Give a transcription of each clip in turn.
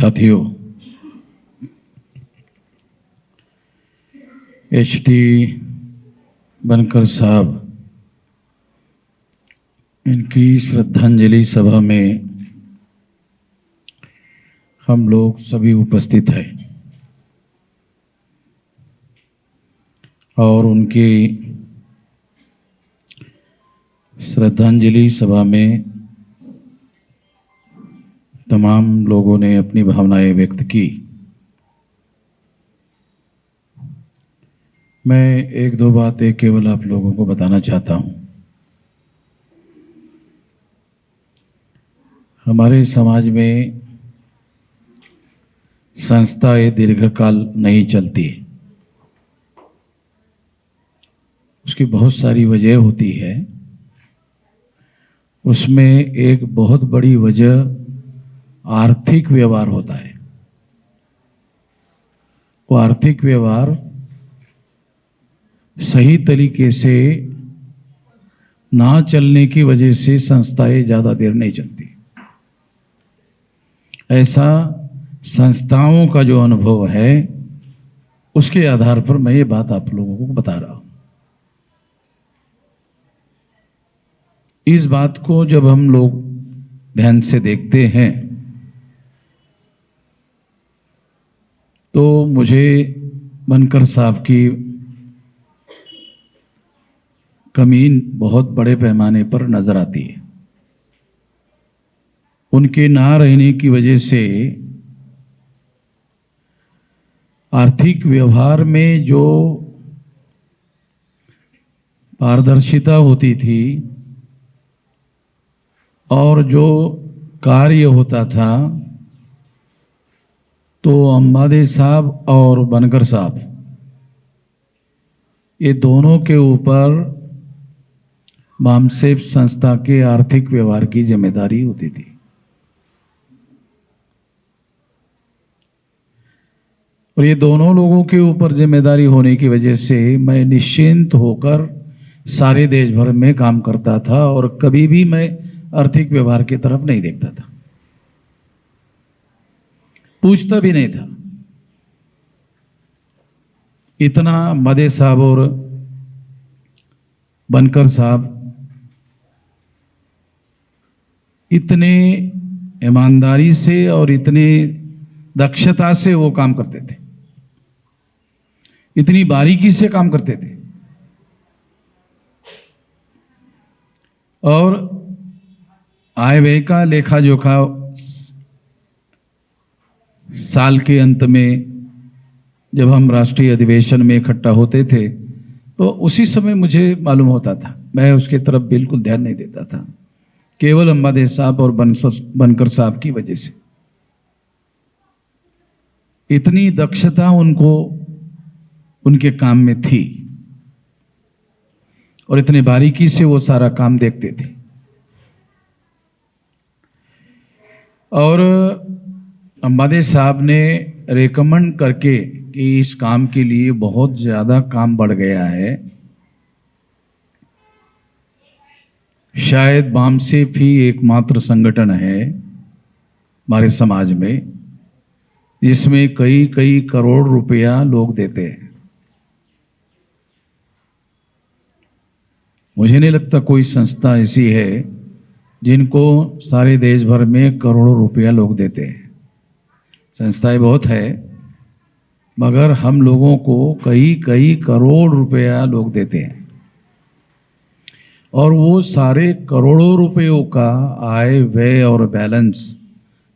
साथियों, एच.डी. बनकर साहब इनकी श्रद्धांजलि सभा में हम लोग सभी उपस्थित हैं और उनकी श्रद्धांजलि सभा में तमाम लोगों ने अपनी भावनाएं व्यक्त की। मैं एक दो बातें केवल आप लोगों को बताना चाहता हूं। हमारे समाज में संस्थाएं दीर्घकाल नहीं चलती। उसकी बहुत सारी वजह होती है। उसमें एक बहुत बड़ी वजह आर्थिक व्यवहार होता है। वो आर्थिक व्यवहार सही तरीके से ना चलने की वजह से संस्थाएं ज़्यादा देर नहीं चलती। ऐसा संस्थाओं का जो अनुभव है उसके आधार पर मैं ये बात आप लोगों को बता रहा हूं। इस बात को जब हम लोग ध्यान से देखते हैं तो मुझे बनकर साहब की कमी बहुत बड़े पैमाने पर नजर आती है। उनके ना रहने की वजह से आर्थिक व्यवहार में जो पारदर्शिता होती थी और जो कार्य होता था, तो अंबादे साहब और बनकर साहब ये दोनों के ऊपर बामसेफ संस्था के आर्थिक व्यवहार की जिम्मेदारी होती थी। और ये दोनों लोगों के ऊपर जिम्मेदारी होने की वजह से मैं निश्चिंत होकर सारे देश भर में काम करता था और कभी भी मैं आर्थिक व्यवहार की तरफ नहीं देखता था, पूछता भी नहीं था। इतना अंबादे साहब और बनकर साहब इतने ईमानदारी से और इतने दक्षता से वो काम करते थे, इतनी बारीकी से काम करते थे। और आय व्यय का लेखा जोखा साल के अंत में जब हम राष्ट्रीय अधिवेशन में इकट्ठा होते थे तो उसी समय मुझे मालूम होता था। मैं उसके तरफ बिल्कुल ध्यान नहीं देता था, केवल अंबादे साहब और बनकर साहब की वजह से। इतनी दक्षता उनको उनके काम में थी और इतने बारीकी से वो सारा काम देखते थे। और अंबादे साहब ने रेकमेंड करके कि इस काम के लिए बहुत ज़्यादा काम बढ़ गया है, शायद बामसेफ ही एकमात्र संगठन है हमारे समाज में जिसमें कई कई करोड़ रुपया लोग देते हैं। मुझे नहीं लगता कोई संस्था ऐसी है जिनको सारे देश भर में करोड़ों रुपया लोग देते हैं। संस्थाएं बहुत है, मगर हम लोगों को कई कई करोड़ रुपया लोग देते हैं और वो सारे करोड़ों रुपयों का आय व्यय और बैलेंस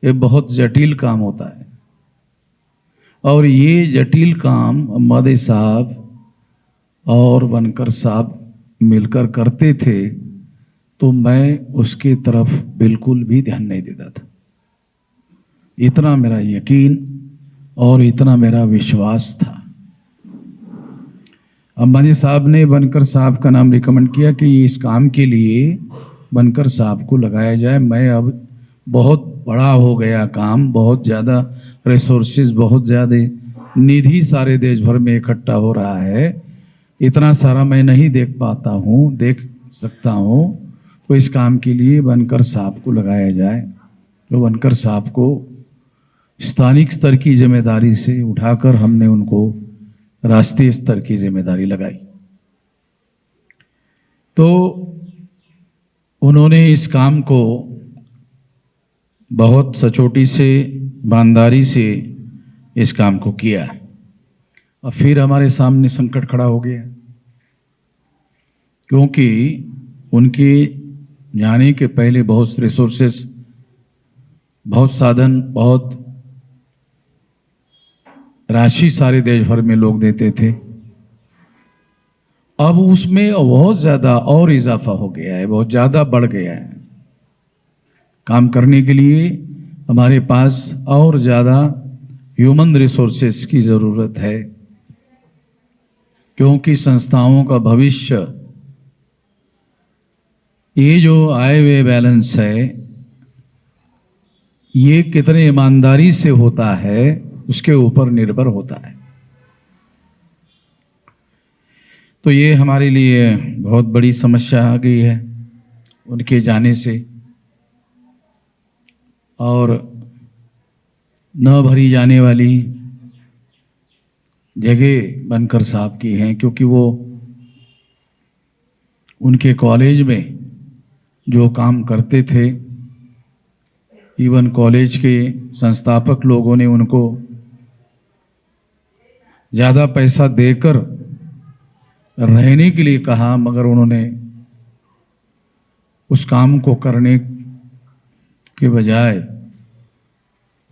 ये बहुत जटिल काम होता है। और ये जटिल काम अंबादे साहब और बनकर साहब मिलकर करते थे, तो मैं उसकी तरफ बिल्कुल भी ध्यान नहीं देता था। इतना मेरा यकीन और इतना मेरा विश्वास था। अंबानी साहब ने बनकर साहब का नाम रिकमेंड किया कि इस काम के लिए बनकर साहब को लगाया जाए। मैं अब बहुत बड़ा हो गया काम, बहुत ज़्यादा रिसोर्सेज, बहुत ज़्यादा निधि सारे देश भर में इकट्ठा हो रहा है, इतना सारा मैं नहीं देख पाता हूँ, देख सकता हूँ, तो इस काम के लिए बनकर साहब को लगाया जाए। तो बनकर साहब को स्थानिक स्तर की जिम्मेदारी से उठाकर हमने उनको राष्ट्रीय स्तर की जिम्मेदारी लगाई। तो उन्होंने इस काम को बहुत सचोटी से, ईमानदारी से इस काम को किया और फिर हमारे सामने संकट खड़ा हो गया, क्योंकि उनके जाने के पहले बहुत रिसोर्सेस, बहुत साधन, बहुत राशि सारे देश भर में लोग देते थे। अब उसमें बहुत ज़्यादा और इजाफा हो गया है, बहुत ज़्यादा बढ़ गया है। काम करने के लिए हमारे पास और ज़्यादा ह्यूमन रिसोर्सेस की ज़रूरत है, क्योंकि संस्थाओं का भविष्य, ये जो आय व्यय बैलेंस है, ये कितने ईमानदारी से होता है उसके ऊपर निर्भर होता है। तो ये हमारे लिए बहुत बड़ी समस्या आ गई है उनके जाने से, और न भरी जाने वाली जगह बनकर साहब की हैं, क्योंकि वो उनके कॉलेज में जो काम करते थे, इवन कॉलेज के संस्थापक लोगों ने उनको ज़्यादा पैसा देकर रहने के लिए कहा, मगर उन्होंने उस काम को करने के बजाय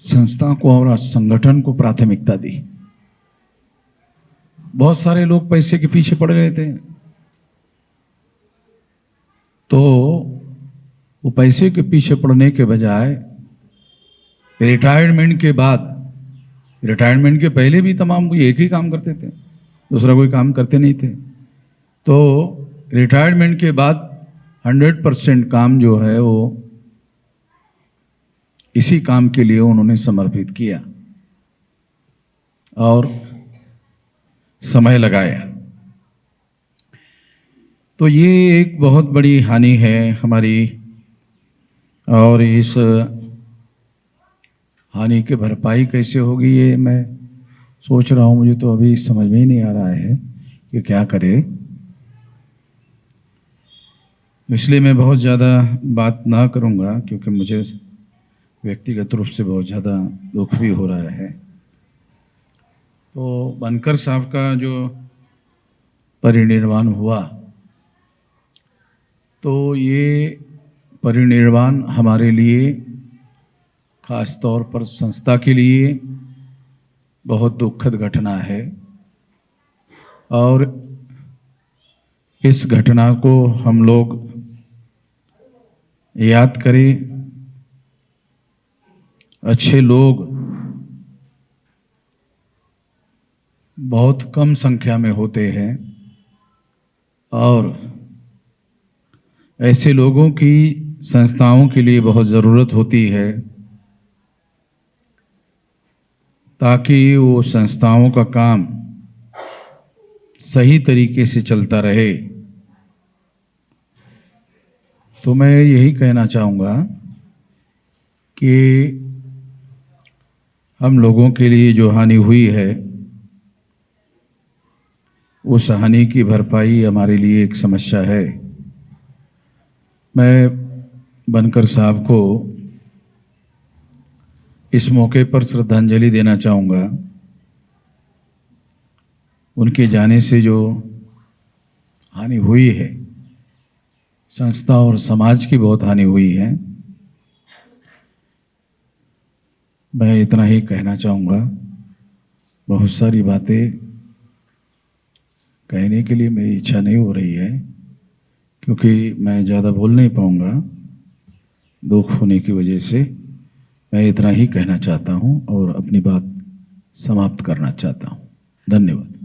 संस्था को और संगठन को प्राथमिकता दी। बहुत सारे लोग पैसे के पीछे पड़े रहते हैं, तो वो पैसे के पीछे पड़ने के बजाय रिटायरमेंट के बाद, रिटायरमेंट के पहले भी तमाम कोई एक ही काम करते थे, दूसरा कोई काम करते नहीं थे। तो रिटायरमेंट के बाद 100% काम जो है वो इसी काम के लिए उन्होंने समर्पित किया और समय लगाया। तो ये एक बहुत बड़ी हानि है हमारी, और इस हानि की भरपाई कैसे होगी ये मैं सोच रहा हूँ। मुझे तो अभी समझ में ही नहीं आ रहा है कि क्या करे, इसलिए मैं बहुत ज़्यादा बात ना करूँगा, क्योंकि मुझे व्यक्तिगत रूप से बहुत ज़्यादा दुख भी हो रहा है। तो बनकर साहब का जो परिनिर्वाण हुआ, तो ये परिनिर्वाण हमारे लिए, खास तौर पर संस्था के लिए बहुत दुखद घटना है, और इस घटना को हम लोग याद करें। अच्छे लोग बहुत कम संख्या में होते हैं, और ऐसे लोगों की संस्थाओं के लिए बहुत ज़रूरत होती है, ताकि वो संस्थाओं का काम सही तरीके से चलता रहे। तो मैं यही कहना चाहूँगा कि हम लोगों के लिए जो हानि हुई है, उस हानि की भरपाई हमारे लिए एक समस्या है। मैं बनकर साहब को इस मौके पर श्रद्धांजलि देना चाहूँगा। उनके जाने से जो हानि हुई है, संस्था और समाज की बहुत हानि हुई है। मैं इतना ही कहना चाहूँगा। बहुत सारी बातें कहने के लिए मेरी इच्छा नहीं हो रही है, क्योंकि मैं ज़्यादा बोल नहीं पाऊँगा दुख होने की वजह से। मैं इतना ही कहना चाहता हूँ और अपनी बात समाप्त करना चाहता हूँ। धन्यवाद।